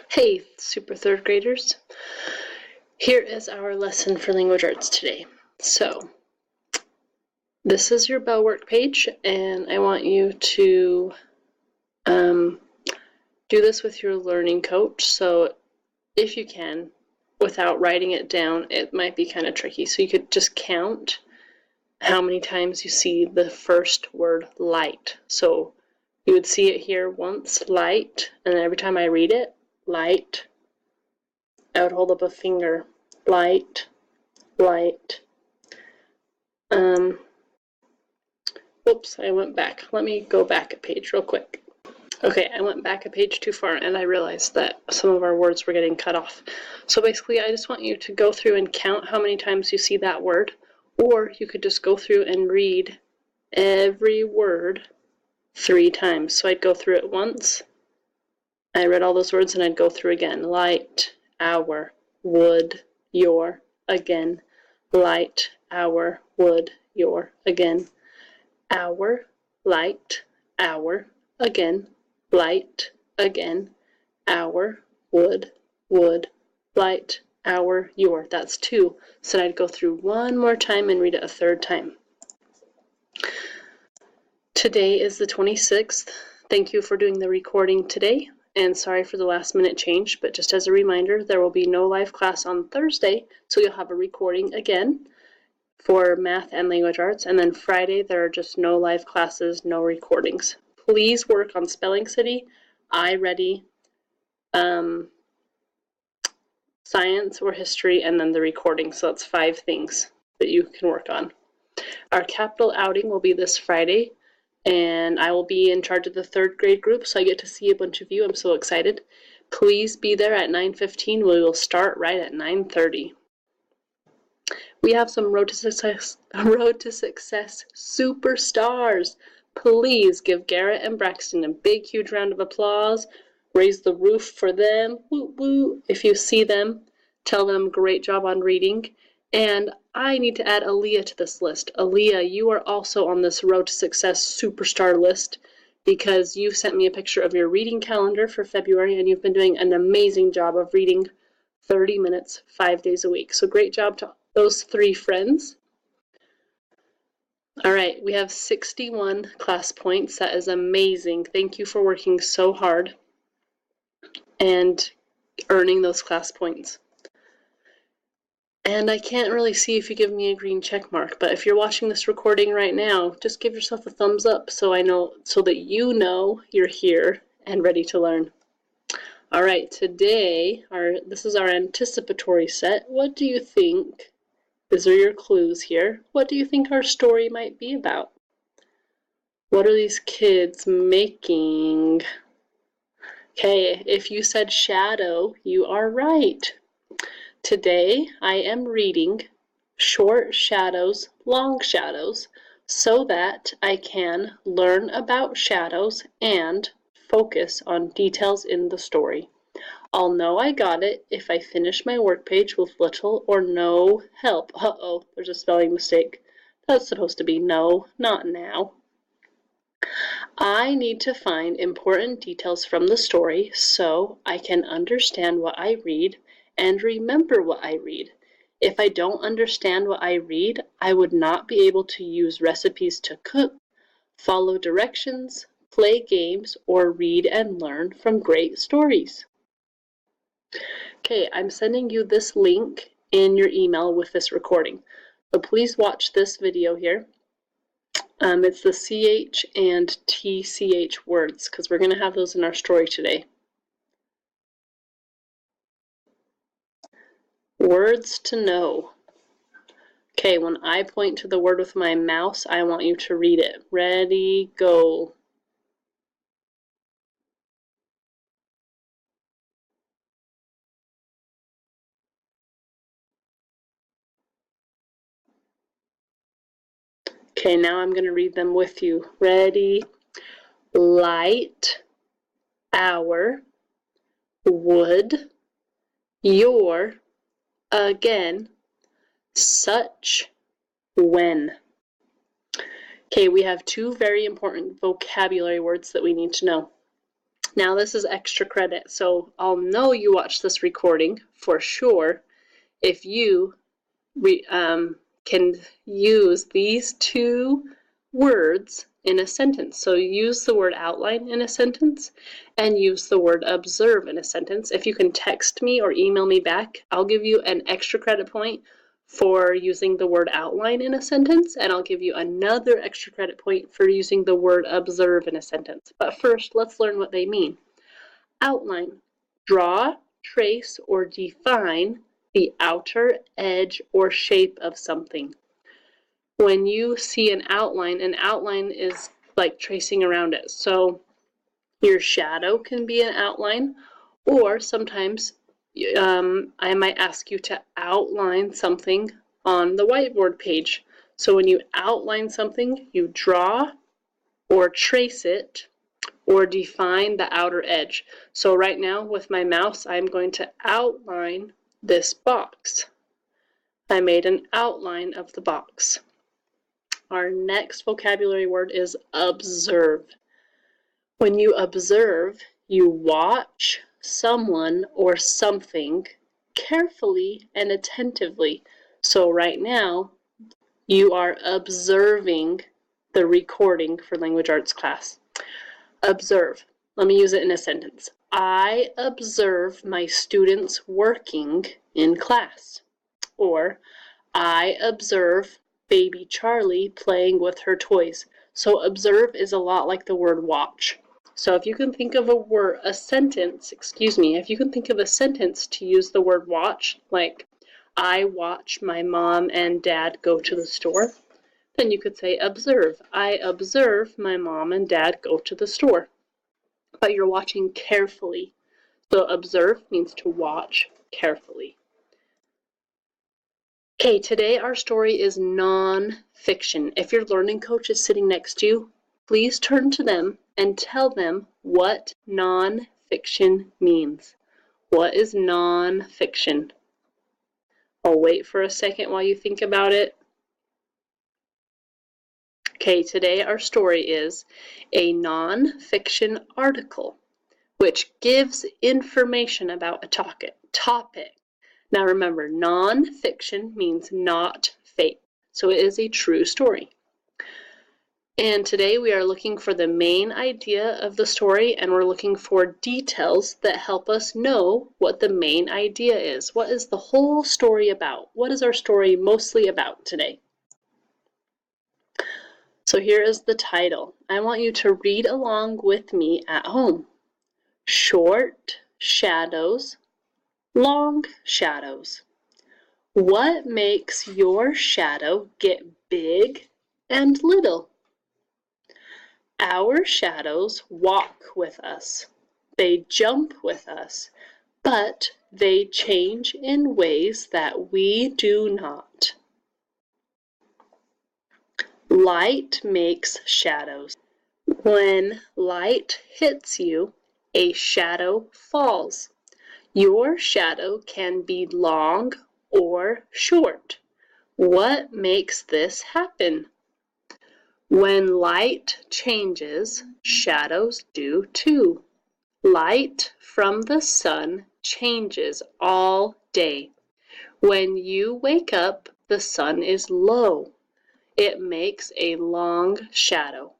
Hey, super third graders. Here is our lesson for language arts today. So, this is your bell work page, and I want you to do this with your learning coach. So, if you can, without writing it down, it might be kind of tricky. So, you could just count how many times you see the first word light. So, you would see it here once, light, and then every time I read it, light, I would hold up a finger, light, light. Oops, I went back. Let me go back a page real quick. Okay, I went back a page too far and I realized that some of our words were getting cut off. So basically, I just want you to go through and count how many times you see that word, or you could just go through and read every word 3 times. So I'd go through it once, I read all those words, and I'd go through again. Light, hour, would, your, again. Light, hour, would, your, again. Hour, light, hour, again. Light, again. Hour, would, light, hour, your. That's 2. So I'd go through one more time and read it a 3rd time. Today is the 26th. Thank you for doing the recording today. And sorry for the last minute change, but just as a reminder, there will be no live class on Thursday, so you'll have a recording again for math and language arts, and then Friday there are just no live classes, no recordings. Please work on Spelling City, iReady, science or history, and then the recording. So that's 5 things that you can work on. Our capital outing will be this Friday, and I will be in charge of the 3rd grade group, so I get to see a bunch of you. I'm so excited. Please be there at 9:15. We will start right at 9:30. We have some Road to Success superstars. Please give Garrett and Braxton a big, huge round of applause. Raise the roof for them. Woo woo. If you see them, tell them great job on reading. And I need to add Aaliyah to this list. Aaliyah, you are also on this Road to Success superstar list because you sent me a picture of your reading calendar for February, and you've been doing an amazing job of reading 30 minutes, 5 days a week. So great job to those 3 friends. All right, we have 61 class points. That is amazing. Thank you for working so hard and earning those class points. And I can't really see if you give me a green check mark, but if you're watching this recording right now, just give yourself a thumbs up so that you know you're here and ready to learn. All right, today, this is our anticipatory set. What do you think? These are your clues here. What do you think our story might be about? What are these kids making? Okay, if you said shadow, you are right. Today, I am reading Short Shadows, Long Shadows, so that I can learn about shadows and focus on details in the story. I'll know I got it if I finish my work page with little or no help. Uh-oh, there's a spelling mistake. That's supposed to be no, not now. I need to find important details from the story so I can understand what I read and remember what I read. If I don't understand what I read, I would not be able to use recipes to cook, follow directions, play games, or read and learn from great stories. Okay, I'm sending you this link in your email with this recording. So please watch this video here. It's the CH and TCH words because we're going to have those in our story today. Words to know. Okay, when I point to the word with my mouse, I want you to read it. Ready, go. Okay, now I'm going to read them with you. Ready? Light, hour, would, your, again, such, when. Okay, we have 2 very important vocabulary words that we need to know. Now this is extra credit, so I'll know you watched this recording for sure if you can use these two words in a sentence. So use the word outline in a sentence and use the word observe in a sentence. If you can text me or email me back, I'll give you an extra credit point for using the word outline in a sentence, and I'll give you another extra credit point for using the word observe in a sentence. But first, let's learn what they mean. Outline: draw, trace, or define the outer edge or shape of something. When you see an outline is like tracing around it. So your shadow can be an outline, or sometimes I might ask you to outline something on the whiteboard page. So when you outline something, you draw or trace it or define the outer edge. So right now with my mouse, I'm going to outline this box. I made an outline of the box. Our next vocabulary word is observe. When you observe, you watch someone or something carefully and attentively. So right now, you are observing the recording for language arts class. Observe. Let me use it in a sentence. I observe my students working in class. Or, I observe baby Charlie playing with her toys. So observe is a lot like the word watch. So if you can think of a sentence to use the word watch, like I watch my mom and dad go to the store, then you could say observe. I observe my mom and dad go to the store. But you're watching carefully. So observe means to watch carefully. Okay, today our story is non-fiction. If your learning coach is sitting next to you, please turn to them and tell them what non-fiction means. What is non-fiction? I'll wait for a second while you think about it. Okay, today our story is a non-fiction article which gives information about a topic. Now remember, non-fiction means not fake, so it is a true story. And today we are looking for the main idea of the story, and we're looking for details that help us know what the main idea is. What is the whole story about? What is our story mostly about today? So here is the title. I want you to read along with me at home. Short shadows, long shadows. What makes your shadow get big and little? Our shadows walk with us. They jump with us, but they change in ways that we do not. Light makes shadows. When light hits you, a shadow falls. Your shadow can be long or short. What makes this happen? When light changes, shadows do too. Light from the sun changes all day. When you wake up, the sun is low. It makes a long shadow.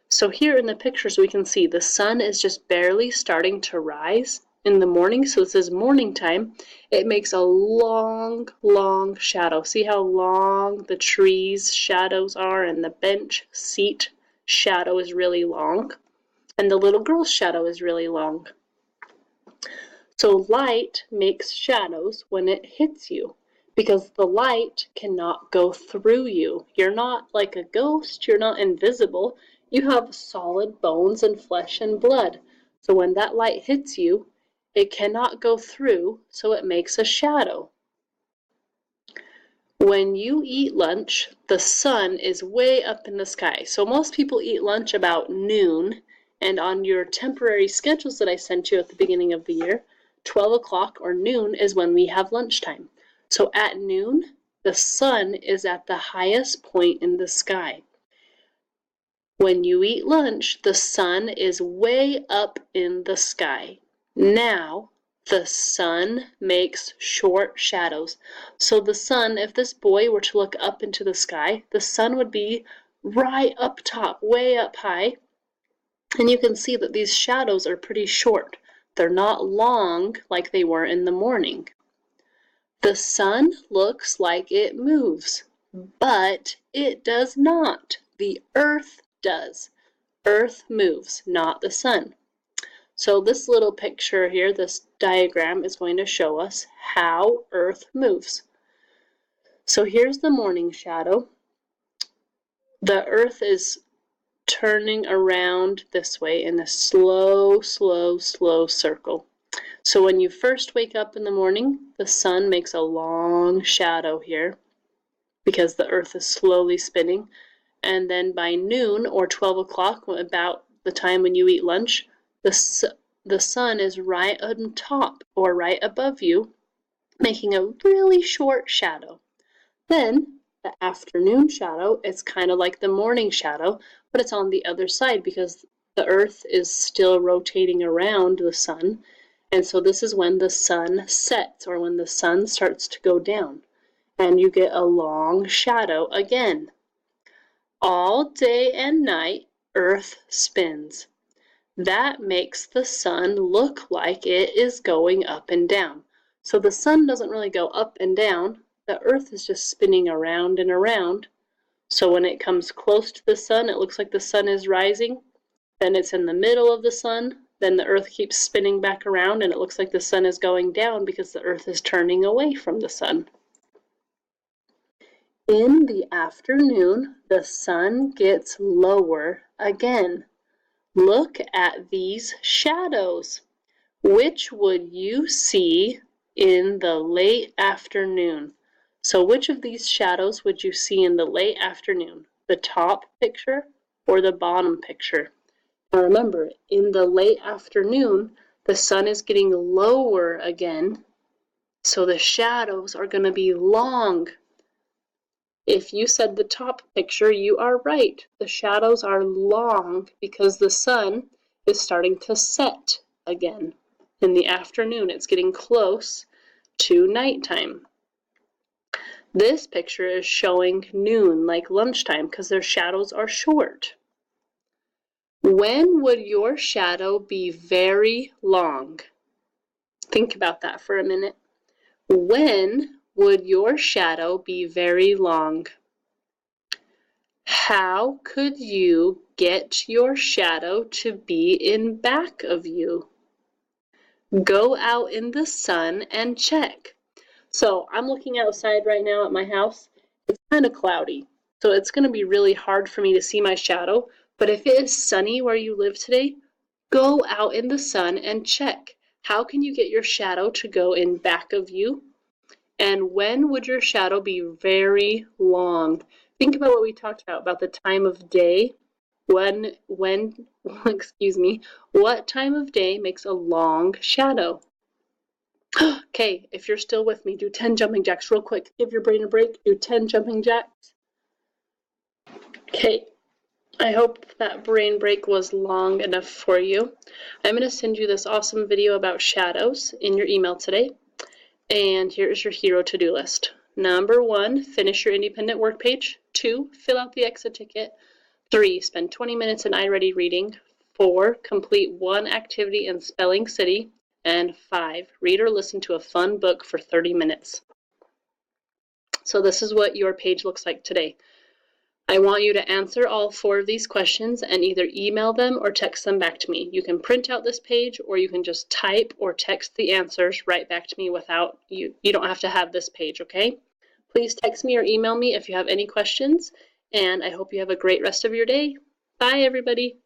So here in the pictures we can see the sun is just barely starting to rise in the morning, so this is morning time. It makes a long, long shadow. See how long the trees' shadows are, and the bench seat shadow is really long, and the little girl's shadow is really long. So light makes shadows when it hits you, because the light cannot go through you. You're not like a ghost, you're not invisible. You have solid bones and flesh and blood. So when that light hits you, it cannot go through, so it makes a shadow. When you eat lunch, the sun is way up in the sky. So most people eat lunch about noon, and on your temporary schedules that I sent you at the beginning of the year, 12 o'clock or noon is when we have lunchtime. So at noon, the sun is at the highest point in the sky. When you eat lunch, the sun is way up in the sky. Now, the sun makes short shadows. So the sun, if this boy were to look up into the sky, the sun would be right up top, way up high. And you can see that these shadows are pretty short. They're not long like they were in the morning. The sun looks like it moves, but it does not. The earth does. Earth moves, not the sun. So this little picture here, this diagram, is going to show us how Earth moves. So here's the morning shadow. The Earth is turning around this way in a slow, slow, slow circle. So when you first wake up in the morning, the sun makes a long shadow here because the Earth is slowly spinning. And then by noon or 12 o'clock, about the time when you eat lunch, the sun is right on top or right above you, making a really short shadow. Then the afternoon shadow is kind of like the morning shadow, but it's on the other side because the Earth is still rotating around the sun. And so this is when the sun sets, or when the sun starts to go down. And you get a long shadow again. All day and night, Earth spins. That makes the sun look like it is going up and down. So the sun doesn't really go up and down. The Earth is just spinning around and around. So when it comes close to the sun, it looks like the sun is rising. Then it's in the middle of the sun. Then the Earth keeps spinning back around and it looks like the sun is going down because the Earth is turning away from the sun. In the afternoon, the sun gets lower again. Look at these shadows. Which would you see in the late afternoon? So which of these shadows would you see in the late afternoon? The top picture or the bottom picture? Now remember, in the late afternoon, the sun is getting lower again, so the shadows are going to be long. If you said the top picture, you are right. The shadows are long because the sun is starting to set again. In the afternoon, it's getting close to nighttime. This picture is showing noon, like lunchtime, because their shadows are short. When would your shadow be very long? Think about that for a minute. When would your shadow be very long? How could you get your shadow to be in back of you? Go out in the sun and check. So I'm looking outside right now at my house. It's kind of cloudy, so it's going to be really hard for me to see my shadow. But if it is sunny where you live today, go out in the sun and check. How can you get your shadow to go in back of you? And when would your shadow be very long? Think about what we talked about the time of day. Excuse me, what time of day makes a long shadow? Okay, if you're still with me, do 10 jumping jacks real quick. Give your brain a break. Do 10 jumping jacks. Okay, I hope that brain break was long enough for you. I'm going to send you this awesome video about shadows in your email today. And here is your hero to-do list. Number 1, finish your independent work page. 2, fill out the exit ticket. 3, spend 20 minutes in iReady reading. 4, complete one activity in Spelling City. And 5, read or listen to a fun book for 30 minutes. So this is what your page looks like today. I want you to answer all 4 of these questions and either email them or text them back to me. You can print out this page or you can just type or text the answers right back to me without you don't have to have this page, okay? Please text me or email me if you have any questions, and I hope you have a great rest of your day. Bye, everybody.